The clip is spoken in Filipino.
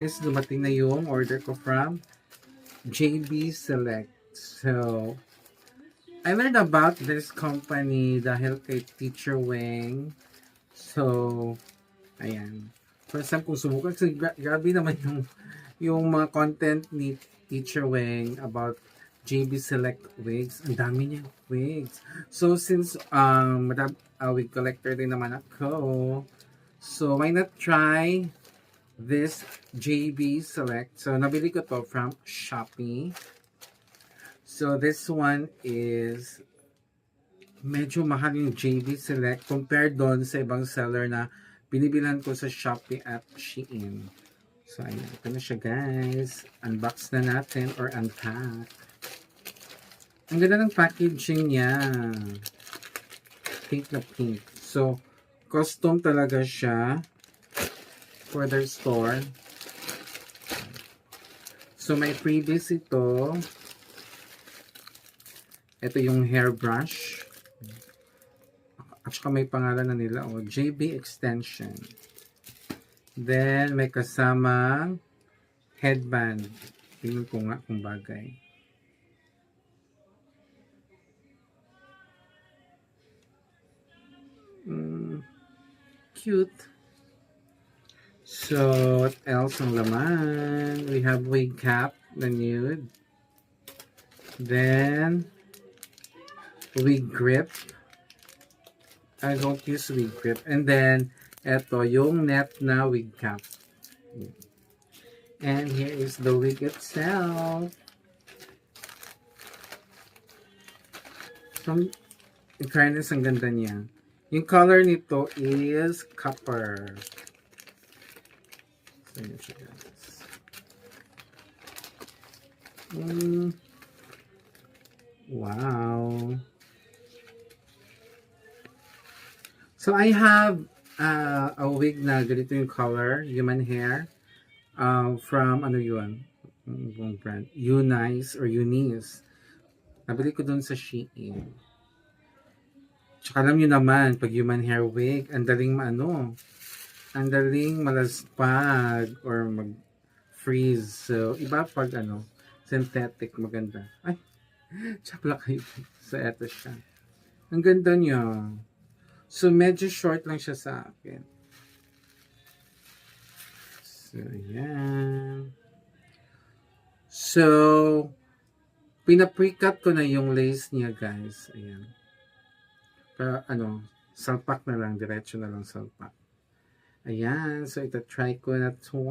Is dumating na yung order ko from JB Select. So, I learned about this company dahil kay Teacher Weng. So, ayan. First time kong subukan kasi grabe naman yung mga content ni Teacher Weng about JB Select wigs. Ang dami niya wigs. So, since wig collector din naman ako, so why not try this JB Select. So, nabili ko to from Shopee. So, this one is medyo mahal yung JB Select compared doon sa ibang seller na binibilhan ko sa Shopee at Shein. So, ayan. Ito na siya, guys. Unbox na natin or unpack. Ang ganda ng packaging niya. Pink na pink. So, custom talaga siya for their store. So, may freebies ito. Ito yung hairbrush. At saka may pangalan na nila, JB Extension. Then, may kasamang headband. Tingnan ko nga kung bagay. Cute. So, what else ang laman? We have wig cap na nude. Then, wig grip. I don't use wig grip. And then, eto, yung net na wig cap. And here is the wig itself. So, in fairness, ang ganda niya. Yung color nito is copper. So, yun siya, guys. Wow. So, I have a wig na ganito yung color, human hair, from, ano yun? Yung brand? Unice or Eunice. Nabili ko dun sa Shein. Tsaka alam nyo naman, pag human hair wig, ang daling ang daling malaspag or mag-freeze. So, iba pag synthetic, maganda. Ay, tsapla kayo. So, eto siya. Ang ganda niya. So, medyo short lang siya sa akin. So, yan. So, pina-pre-cut ko na yung lace niya, guys. Ayan. Pero, salpak na lang. Diretso na lang salpak. Ayan. So, ito try ko na to.